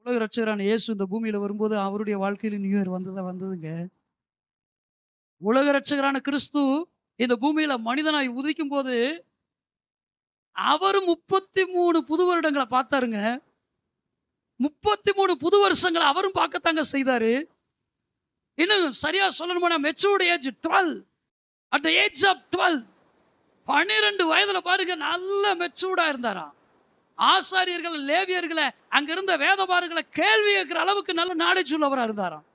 உலக ரட்சகரான இயேசு இந்த பூமியில வரும்போது அவருடைய வாழ்க்கையில நியூ இயர் வந்ததுங்க. உலக ரட்சகரான கிறிஸ்து இந்த பூமியில மனிதனாய் உதிக்கும்போது, அவரு 33 புது வருடங்கள பார்த்தாருங்க. 33 புது வருஷங்கள அவரும் பார்க்கத்தாங்க செய்தாரு. இன்னும் சரியா சொல்லணும்னா matured age 12. At the age of 12 12 வயதுல பாருங்க நல்ல மெச்சூர்டா இருந்தாராம். ஆசாரியர்கள், லேவியர்கள அங்க இருந்த வேதபாரர்கள கேள்வி கேட்கிற அளவுக்கு நல்ல நாலேட்ஜ் உள்ளவரா இருந்தாராம்.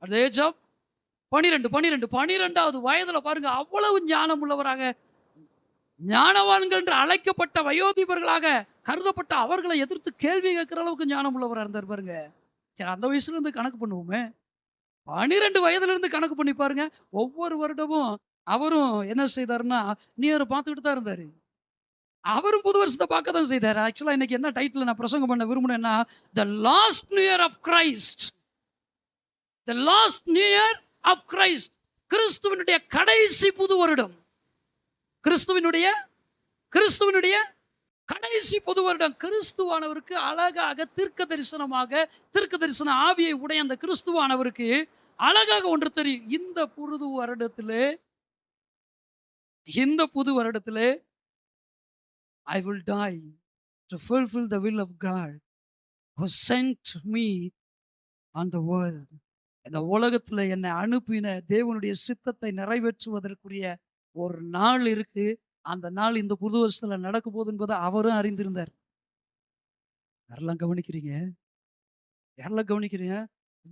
அட் த ஏஜ் ஆஃப் 12வது வயதுல பாருங்க அவ்வளவு ஞானம் உள்ளவராக, ஞானவான்கள் என்று அழைக்கப்பட்ட வயோதிபர்களாக கருதப்பட்ட அவர்களை எதிர்த்து கேள்வி கேட்கிற அளவுக்கு ஞானம் உள்ளவரா இருந்தார் பாருங்க. சரி, அந்த வயசுல இருந்து கணக்கு பண்ணுவோமே. 12 வயதுல இருந்து கணக்கு பண்ணி பாருங்க. ஒவ்வொரு வருடமும் அவரும் என்ன செய்தாருன்னா, நியூ இயர் பார்த்துக்கிட்டு தான் இருந்தாரு. அவரும் புது வருஷத்த பார்க்க தான் செய்தாரு. ஆக்சுவலா இன்னைக்கு என்ன டைட்டில் நான் பிரசங்கம் பண்ண விரும்புனேன்னா, the last new year of Christ. The last new year of Christ. கிறிஸ்துவினுடைய கடைசி புது வருடம். கிறிஸ்துவினுடைய கடைசி புது வருடம். கிறிஸ்துவானவருக்கு அழகாக தீர்க்க தரிசன ஆவியை உடைய அந்த கிறிஸ்துவானவருக்கு அழகாக ஒன்று தெரியும். இந்த புது வருடத்திலே I will die to fulfill the will of God who sent me on the world. இந்த உலகத்துல என்னை அனுப்பின தேவனுடைய சித்தத்தை நிறைவேற்றுவதற்குரிய ஒரு நாள் இருக்கு. அந்த நாள் இந்த புது வருஷத்துல நடக்க போகுது என்பதை அவரும் அறிந்திருந்தார். யாரெல்லாம் கவனிக்கிறீங்க?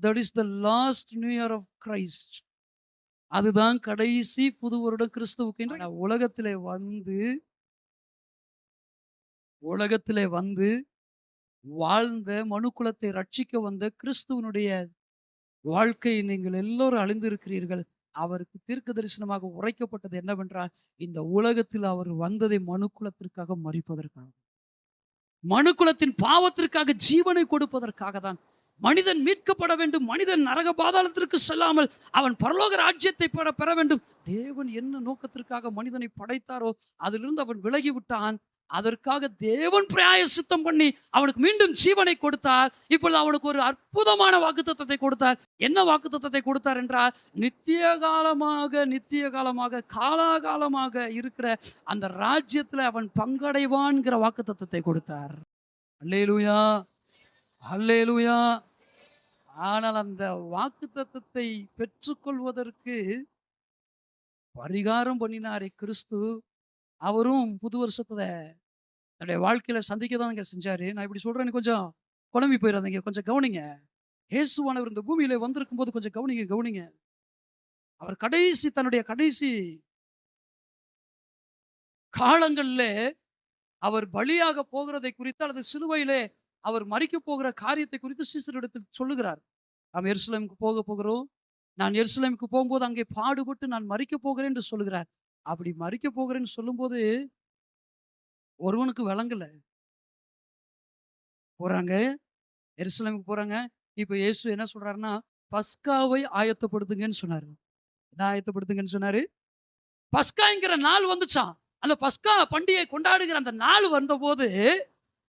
That is the last new year of Christ. அதுதான் கடைசி புது வருடம் கிறிஸ்துவுக்கு. உலகத்திலே வந்து வாழ்ந்த மனுக்குலத்தை ரட்சிக்க வந்த கிறிஸ்துவனுடைய வாழ்க்கையை நீங்கள் எல்லோரும் அழிந்திருக்கிறீர்கள். அவருக்கு தீர்க்க தரிசனமாக உரைக்கப்பட்டது என்னவென்றால், இந்த உலகத்தில் அவர் வந்ததை மனுக்குலத்திற்காக மரிப்பதற்காக, மனுக்குலத்தின் பாவத்திற்காக ஜீவனை கொடுப்பதற்காக தான். மனிதன் மீட்கப்பட வேண்டும். மனிதன் நரக பாதாளத்திற்கு செல்லாமல் அவன் பரலோக ராஜ்யத்தை பெற வேண்டும். தேவன் என்ன நோக்கத்திற்காக மனிதனை படைத்தாரோ அதிலிருந்து அவன் விலகி விட்டான். அதற்காக தேவன் பிராயசித்தம் பண்ணி அவனுக்கு மீண்டும் ஜீவனை கொடுத்தார். இப்பொழுது அவனுக்கு ஒரு அற்புதமான வாக்குத்தத்தத்தை கொடுத்தார். என்ன வாக்குத்தத்தத்தை கொடுத்தார் என்றால், நித்திய காலமாக காலாகாலமாக இருக்கிற அந்த ராஜ்யத்துல அவன் பங்கடைவான்கிற வாக்குத்தத்தத்தை கொடுத்தார். அல்லேலூயா, அல்லேலூயா. ஆனால் அந்த வாக்குத்தத்தத்தை பெற்றுக்கொள்வதற்கு பரிகாரம் பண்ணினாரே கிறிஸ்து, அவரும் புது வருஷத்துல தன்னுடைய வாழ்க்கையில சந்திக்க தான் செஞ்சாரு. நான் இப்படி சொல்றேன்னு கொஞ்சம் குழம்பி போயிடாதீங்க. கொஞ்சம் கவனிங்க. இயேசுவானவர் இந்த பூமியில வந்திருக்கும் போது கொஞ்சம் கவனிங்க. அவர் தன்னுடைய கடைசி காலங்கள்ல அவர் பலியாக போகிறதை குறித்து அல்லது சிலுவையிலே அவர் மரிக்க போகிற காரியத்தை குறித்து சீசரிடத்தில் சொல்லுகிறார். நாம் எருசலேமுக்கு போகிறோம். நான் எருசலேமுக்கு போகும்போது அங்கே பாடுபட்டு நான் மரிக்க போகிறேன் என்று சொல்லுகிறார். அப்படி மரிக்க போகிறேன்னு சொல்லும்போது ஒருவனுக்கு விளங்கல. போறாங்க, எருசலேமுக்கு போறாங்க. இப்ப இயேசு என்ன சொல்றாருன்னா, பஸ்காவை ஆயத்தப்படுத்துங்கன்னு சொன்னாரு. என்ன ஆயத்தப்படுத்துங்கன்னு சொன்னாரு? பஸ்காங்கிற நாள் வந்துச்சாம். அந்த பஸ்கா பண்டிகை கொண்டாடுகிற அந்த நாள் வந்தபோது,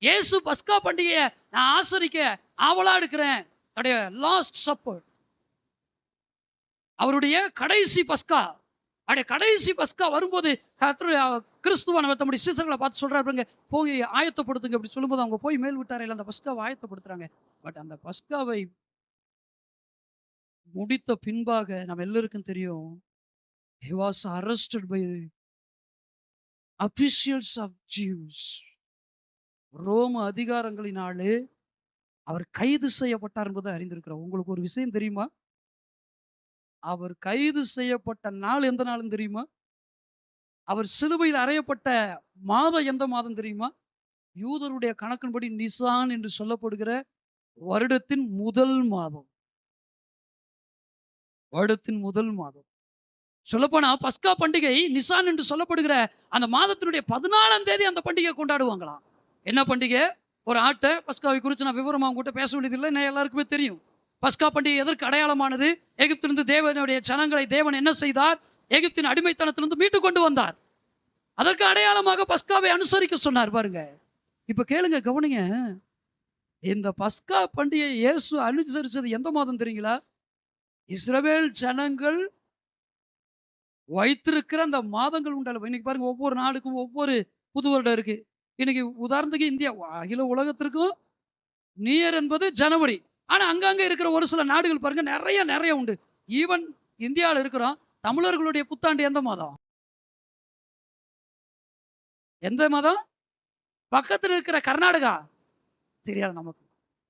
இயேசு பஸ்கா பண்டிகையை நான் ஆசரிக்க ஆவலா இருக்கிறேன். லாஸ்ட் சப்பர், அவருடைய கடைசி பஸ்கா. கடைசி பஸ்கா வரும்போது கிறிஸ்துவானவர் தம்முடைய சீசர்களை பார்த்து சொல்றாரு, போய் ஆயத்தப்படுத்துங்க அப்படி சொல்லும்போது அவங்க போய் மேல் விட்டாரையில் அந்த பஸ்காவை ஆயத்தப்படுத்துறாங்க. பட் அந்த பஸ்காவை முடித்த பின்பாக நம்ம எல்லாருக்கும் தெரியும், he was arrested by officials of Jews. ரோம அதிகாரங்களினாலே அவர் கைது செய்யப்பட்டார் என்பதை அறிந்திருக்கிறோம். உங்களுக்கு ஒரு விஷயம் தெரியுமா? அவர் கைது செய்யப்பட்ட நாள் எந்த நாளும் தெரியுமா? அவர் சிலுவையில் அறையப்பட்ட மாதம் எந்த மாதம் தெரியுமா? யூதருடைய கணக்கின்படி நிசான் என்று சொல்லப்படுகிற வருடத்தின் முதல் மாதம். சொல்லப்போனா பஸ்கா பண்டிகை நிசான் என்று சொல்லப்படுகிற அந்த மாதத்தினுடைய 14ஆம் தேதி அந்த பண்டிகை கொண்டாடுவாங்களாம். என்ன பண்டிகை? ஒரு ஆட்டை பஸ்காவை குறித்து நான் விவரமா உங்ககிட்ட பேச வேண்டியதில்லை, என்ன எல்லாருக்குமே தெரியும். பஸ்கா பண்டிகை எதற்கு அடையாளமானது? எகிப்திலிருந்து தேவனுடைய ஜனங்களை தேவன் என்ன செய்தார்? எகிப்தின் அடிமைத்தனத்திலிருந்து மீட்டு கொண்டு வந்தார். அதற்கு அடையாளமாக பஸ்காவை அனுசரிக்க சொன்னார் பாருங்க. இப்ப கேளுங்க, கவனிங்க. இந்த பஸ்கா பண்டிகை இயேசு அனுசரிச்சது எந்த மாதம் தெரியுங்களா? இஸ்ரவேல் ஜனங்கள் வைத்திருக்கிற அந்த மாதங்கள் உண்டல்ல. இன்னைக்கு பாருங்க ஒவ்வொரு நாடுக்கும் ஒவ்வொரு புது வருடம் இருக்கு. இன்னைக்கு உதாரணத்துக்கு இந்தியா அகில உலகத்திற்கும் நியூ இயர் என்பது ஜனவரி. ஆனா அங்கங்க இருக்கிற ஒரு சில நாடுகள் பாருங்க நெறைய நெறைய உண்டு. ஈவன் இந்தியால இருக்கிறோம். தமிழர்களுடைய புத்தாண்டு எந்த மாதம்? எந்த மாதம்? பக்கத்துல இருக்கிற கர்நாடகா. தெரியாது நமக்கு.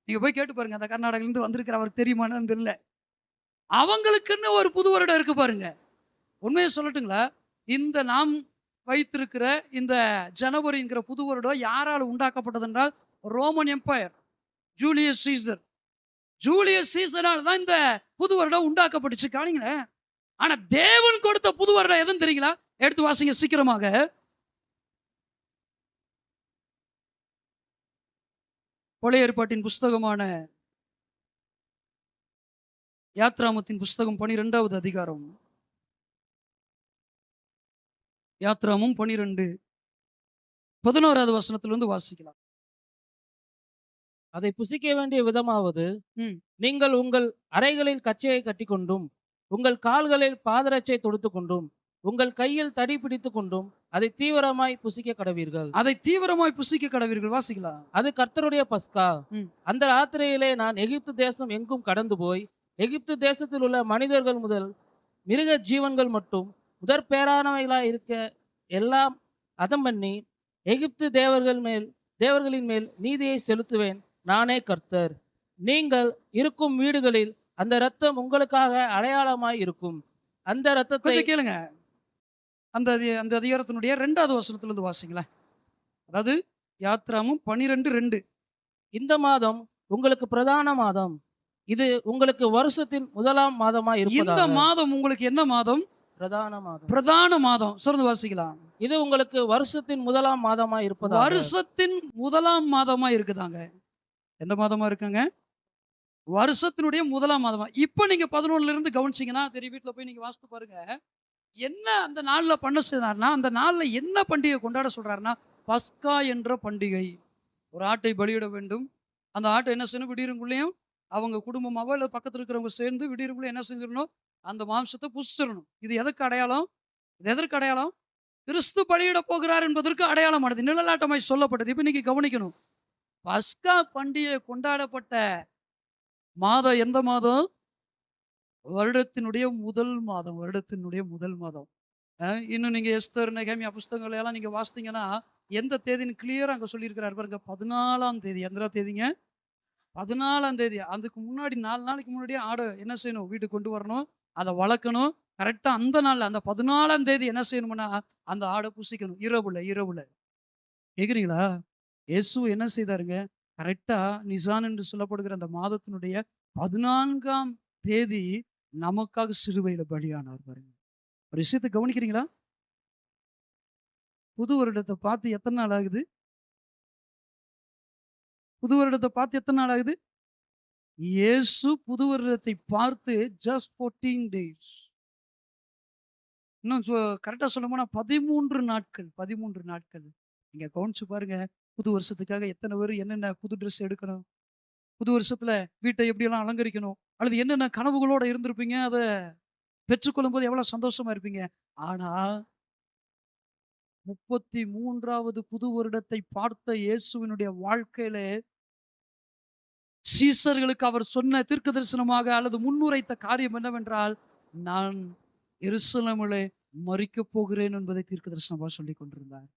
நீங்க போய் கேட்டு பாருங்க. அந்த கர்நாடகாலருந்து வந்திருக்கிற அவருக்கு தெரியுமா என்னன்னு தெரியல. அவங்களுக்குன்னு ஒரு புது வருடம் இருக்கு பாருங்க. உண்மைய சொல்லட்டுங்களா? இந்த நாம் வைத்திருக்கிற இந்த ஜனவரி என்கிற புது வருடம் யாரால உண்டாக்கப்பட்டது என்றால், Roman empire. Julius Caesar. Julius சீசரால் தான் இந்த புது வருடம் உண்டாக்கப்பட்டுச்சு. கவனிங்களேன். ஆனா தேவன் கொடுத்த புது வருடம் எதுன்னு தெரியுங்களா? எடுத்து வாசிங்க சீக்கிரமாக. பழைய ஏற்பாட்டின் புஸ்தகமான யாத்ராமத்தின் புஸ்தகம் 12வது அதிகாரம். யாத்ராமம் 12 11வது வசனத்திலிருந்து வாசிக்கலாம். அதை புசிக்க வேண்டிய விதமாவது, ம். நீங்கள் உங்கள் அறைகளில் கச்சையை கட்டிக்கொண்டும், உங்கள் கால்களில் பாதரட்சை தொடுத்துக்கொண்டும், உங்கள் கையில் தடி பிடித்துக் கொண்டும் அதை தீவிரமாய் புசிக்க கடவீர்கள். அதை தீவிரமாய் புசிக்க கடவீர்கள். வாசிக்கலாம். அது கர்த்தருடைய பஸ்கா. ம். அந்த ராத்திரியிலே நான் எகிப்து தேசம் எங்கும் கடந்து போய், எகிப்து தேசத்தில் உள்ள மனிதர்கள் முதல் மிருக ஜீவன்கள் மட்டும் முதற் பேரானவைகளாய் இருக்க எல்லாம் அதம் பண்ணி, எகிப்து தேவர்களின் மேல் நீதியை செலுத்துவேன். நானே கர்த்தர். நீங்கள் இருக்கும் வீடுகளில் அந்த இரத்தம் உங்களுக்காக அடையாளமாய் இருக்கும். அந்த இரத்தத்தை கொஞ்சம் கேளுங்க. அந்த அதிகாரத்தினுடைய 2வது வசனத்திலிருந்து வாசிங்களேன். அதாவது யாத்ராமம் 12:2. இந்த மாதம் உங்களுக்கு பிரதான மாதம். இது உங்களுக்கு வருஷத்தின் முதலாம் மாதமாய் இந்த இருப்பதாக. மாதம் உங்களுக்கு என்ன மாதம்? பிரதான மாதம். பிரதான மாதம். சொல்றது வாசிக்கலாம். இது உங்களுக்கு வருஷத்தின் முதலாம் மாதமாய் இருப்பதாக. வருஷத்தின் முதலாம் மாதமா இருக்குதாங்க. எந்த மாதமா இருக்குங்க? வருஷத்தினுடைய முதலாம் மாதமா. இப்ப நீங்க 11ல இருந்து கவனிச்சீங்கன்னா தெரியும். வீட்ல போய் நீங்க வாசித்து பாருங்க. என்ன அந்த நாள்ல பண்ண சொன்னார்னா, அந்த நாள்ல என்ன பண்டிகை கொண்டாட சொல்றாருன்னா, பஸ்கா என்ற பண்டிகை. ஒரு ஆட்டை பலியிட வேண்டும். அந்த ஆட்டை என்ன செய்யணும்? விடியறக்குள்ளேயும் அவங்க குடும்பமாவோ இல்ல பக்கத்துல இருக்கிறவங்க சேர்ந்து விடியறக்குள்ள என்ன செஞ்சிடணும்? அந்த மாംസத்தை புசிச்சிடணும். இது எதற்கு அடையாளம்? இது எதற்கு அடையாளம்? கிறிஸ்து பலியிட போகிறார் என்பதற்கு அடையாளமானது. நிழலாட்டமாய் சொல்லப்பட்டது. இப்ப நீங்க கவனிக்கணும். பஸ்கா பண்டிகை கொண்டாடப்பட்ட மாதம் எந்த மாதம்? வருடத்தினுடைய முதல் மாதம். வருடத்தினுடைய முதல் மாதம். இன்னும் நீங்க எஸ்தர், நெகேமியா புஸ்தகங்களை எல்லாம் நீங்க வாசித்தீங்கன்னா, எந்த தேதின்னு கிளியரா அங்க சொல்லியிருக்கிறார் பாருங்க. 14ஆம் தேதி. எந்த தேதிங்க? 14ஆம் தேதி. அதுக்கு முன்னாடி 4 நாளைக்கு முன்னாடியே ஆட என்ன செய்யணும்? வீட்டுக்கு கொண்டு வரணும். அத வளர்க்கணும். கரெக்ட்டா அந்த நாள்ல அந்த 14ஆம் தேதி என்ன செய்யணும்னா, அந்த ஆட புசிக்கணும். இரவுல. கேட்கிறீங்களா? இயேசு என்ன செய்தாருங்க? கரெக்ட்டா நிசான் என்று சொல்லப்படுகிற அந்த மாதத்தினுடைய 14ஆம் தேதி நமக்காக சிலுவையில பலியானார் பாருங்க. ஒரு விஷயத்த கவனிக்கிறீங்களா? புது வருடத்த பார்த்து எத்தன நாள் ஆகுது? புது வருடத்த பார்த்து எத்தன நாள் ஆகுது? இயேசு புது வருடத்தை பார்த்து ஜஸ்ட் 14 டேஸ். இன்னும் கரெக்ட்டா சொல்லப்போனா 13 நாட்கள். 13 நாட்கள். நீங்க கவனிச்சு பாருங்க. புது வருஷத்துக்காக எத்தன பேரு என்னென்ன புது ட்ரெஸ் எடுக்கணும்? புது வருஷத்துல வீட்டை எப்படியெல்லாம் அலங்கரிக்கணும்? அல்லது என்னென்ன கனவுகளோட இருந்திருப்பீங்க? அத பெற்றுக்கொள்ளும்போது எவ்வளவு சந்தோஷமா இருப்பீங்க? ஆனா 33வது புது வருடத்தை பார்த்த இயேசுவினுடைய வாழ்க்கையில சீசர்களுக்கு அவர் சொன்ன தீர்க்க தரிசனமாக அல்லது முன்னுரைத்த காரியம் என்னவென்றால், நான் எருசலேமிலே மரிக்கப் போகிறேன் என்பதை தீர்க்க தரிசனமா சொல்லிக் கொண்டிருந்தார்.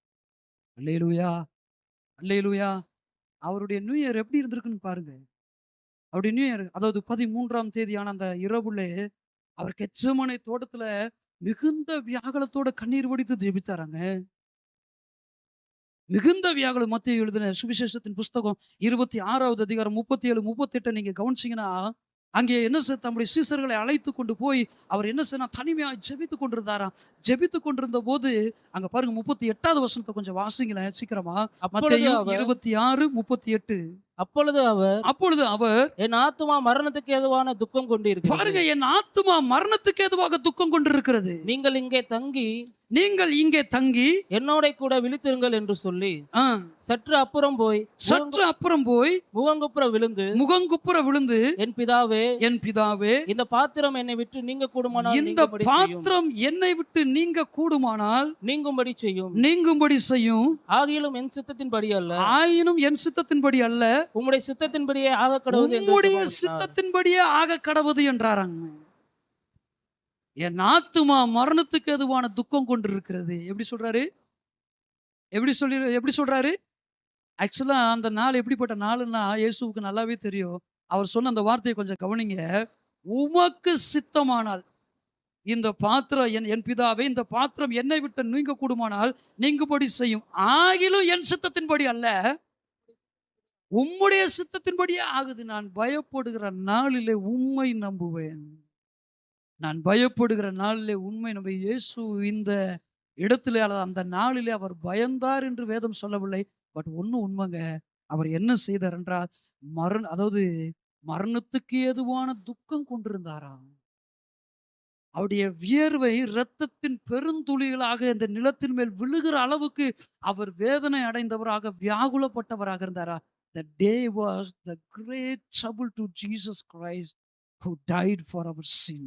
அல்லேலூயா! அல்லேலூயா! அவருடைய நியூ இயர் எப்படி இருந்திருக்குன்னு பாருங்க. அவருடைய நியூ இயர் அதாவது 13ஆம் தேதியான அந்த இரவுலே அவர் கெத்செமனே தோட்டத்துல மிகுந்த வியாகுலத்தோட கண்ணீர் வடித்து ஜெபித்தாராங்க. மிகுந்த வியாகுலம். மத்தேயு எழுதின சுவிசேஷத்தின் புஸ்தகம் 26வது அதிகாரம் 37, 38 நீங்க கவனிச்சீங்கன்னா, அங்கே என்ன தம்முடைய சீசர்களை அழைத்து கொண்டு போய் அவர் என்ன செய்யணும்? தனிமையா ஜெபித்துக் கொண்டிருந்தாராம். ஜெபித்துக் கொண்டிருந்த போது அங்க பாருங்க 38வது வசனத்தை கொஞ்சம் வாசிங்களேன் சீக்கிரமா. அப்பொழுது மத்தேயு அவர் 26, 38. அப்பொழுது அவர், அப்பொழுது அவர், என் ஆத்துமா மரணத்துக்கு ஏதுவான துக்கம் கொண்டிருக்கிறது. பாருங்க, என் ஆத்துமா மரணத்துக்கு ஏதுவாக துக்கம் கொண்டிருக்கிறது. நீங்கள் இங்கே தங்கி நீங்கள் இங்கே தங்கி என்னோட கூட விழித்திருங்கள் என்று சொல்லி ஆ, சற்று அப்புறம் போய் சற்று அப்புறம் போய் முகங்குப்புற விழுந்து, முகங்குப்புற விழுந்து, என் பிதாவே, என் பிதாவே, இந்த பாத்திரம் என்னை விட்டு நீங்க கூடுமானால் இந்த நீங்கும்படி செய்யும். பாத்திரம் என்னை விட்டு நீங்க கூடுமானால் நீங்கும்படி செய்யும். நீங்கும்படி செய்யும். ஆகிலும் என் சித்தத்தின்படி அல்ல, ஆயினும் என் சித்தத்தின்படி அல்ல, உம்முடைய சித்தத்தின்படியே ஆக கடவுது என்று உம்முடைய ஜெபம் பண்ணினார். சித்தத்தின்படியே ஆக கடவுது என்றாராங்க. என் ஆத்துமா மரணத்துக்கு எதுவான துக்கம் கொண்டிருக்கிறது. எப்படி சொல்றாரு? எப்படி சொல்றாரு? ஆக்சுவலா அந்த நாள் எப்படிப்பட்ட நாளுன்னா இயேசுவுக்கு நல்லாவே தெரியும். அவர் சொன்ன அந்த வார்த்தையை கொஞ்சம் கவனிங்க. உமக்கு சித்தமானால் இந்த பாத்திரம் என் பிதாவே, இந்த பாத்திரம் என்னை விட்டு நீங்க கூடுமானால் நீங்கும்படி செய்யும். ஆகிலும் என் சித்தத்தின்படி அல்ல, உம்முடைய சித்தத்தின்படியே ஆகுது. நான் பயப்படுகிற நாளிலே உம்மை நம்புவேன். நான் பயப்படுகிற நாளிலே உண்மை நம்ப. இயேசு இந்த இடத்திலே அல்லது அந்த நாளிலே அவர் பயந்தார் என்று வேதம் சொல்லவில்லை. பட் ஒண்ணு உண்மைங்க. அவர் என்ன செய்தார் என்றால், அதாவது மரணத்துக்கு ஏதுவான துக்கம் கொண்டிருந்தாராம். அவருடைய வியர்வை இரத்தத்தின் பெருந்துளிகளாக இந்த நிலத்தின் மேல் விழுகிற அளவுக்கு அவர் வேதனை அடைந்தவராக, வியாகுலப்பட்டவராக இருந்தாரா. The day was the great trouble to Jesus Christ who died for our sin.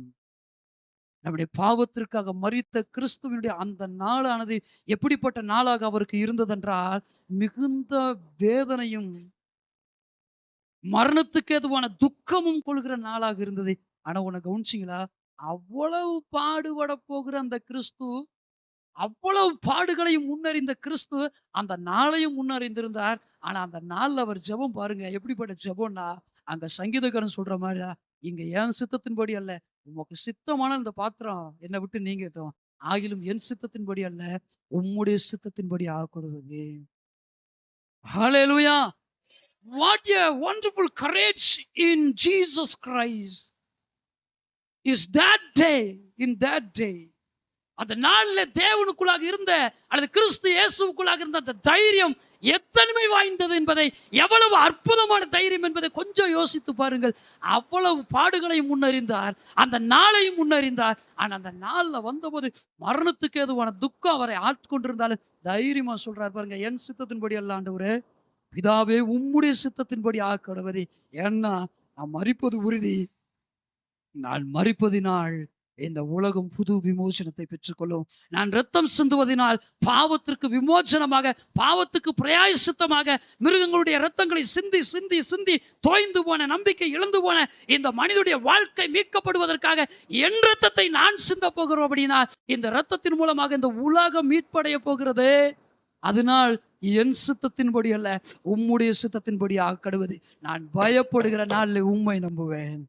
நம்முடைய பாவத்திற்காக மரித்த கிறிஸ்துவனுடைய அந்த நாளானது எப்படிப்பட்ட நாளாக அவருக்கு இருந்ததென்றால், மிகுந்த வேதனையும் மரணத்துக்கு ஏதுவான துக்கமும் கொள்கிற நாளாக இருந்தது. ஆனா உனக்கு கவனிச்சிங்களா? அவ்வளவு பாடுபட போகிற அந்த கிறிஸ்து, அவ்வளவு பாடுகளையும் முன்னறிந்த கிறிஸ்து அந்த நாளையும் முன்னறிந்திருந்தார். ஆனா அந்த நாள்ல அவர் ஜெபம் பாருங்க, எப்படிப்பட்ட ஜெபம்னா, அங்க சங்கீதக்காரன் சொல்ற மாதிரி, இங்க என் சித்தத்தின்படி அல்ல, உமக்கு சித்தமான இந்த பாத்திரம் என்னை விட்டு நீங்கட்டும். ஆகிலும் என் சித்தத்தின்படி அல்ல, உம்முடைய சித்தத்தின்படி ஆகிறது. ஹalleluya! What a wonderful courage in Jesus Christ is that day, in that day. அந்த நாள்ல தேவனுக்குள்ளாக இருந்த அல்லது கிறிஸ்து இயேசுவுக்குள்ளாக இருந்த அந்த தைரியம் எத்தன்மை வாய்ந்தது என்பதை, எவ்வளவு அற்புதமான தைரியம் என்பதை கொஞ்சம் யோசித்து பாருங்கள். அவ்வளவு பாடுகளையும் முன்னறிந்தார், அந்த நாளையும் முன்னறிந்தார். ஆனா அந்த நாள்ல வந்தபோது மரணத்துக்கு ஏதுவான துக்கம் அவரை ஆட்கொண்டிருந்தாலும் தைரியமா சொல்றார் பாருங்க, என் சித்தத்தின்படி அல்ல ஆண்டவரே, பிதாவே உம்முடைய சித்தத்தின்படி ஆக்கடவதே. ஏன்னா நான் மரிப்பது உறுதி. நான் மரிப்பதினால் இந்த உலகம் புது விமோசனத்தை பெற்றுக்கொள்ளும். நான் ரத்தம் சிந்துவதினால் பாவத்திற்கு விமோசனமாக, பாவத்துக்கு பிரயாயசித்தமாக மிருகங்களுடைய ரத்தங்களை சிந்தி சிந்தி சிந்தி தோய்ந்து போன, நம்பிக்கை இழந்து போன இந்த மனிதனுடைய வாழ்க்கை மீட்கப்படுவதற்காக என் ரத்தத்தை நான் சிந்த போகிறோம். அப்படின்னா இந்த ரத்தத்தின் மூலமாக இந்த உலகம் மீட்படைய போகிறது. அதனால் என் சித்தத்தின்படி அல்ல, உம்முடைய சித்தத்தின்படி ஆக்கடுவது. நான் பயப்படுகிற நாளில் உம்மை நம்புவேன்.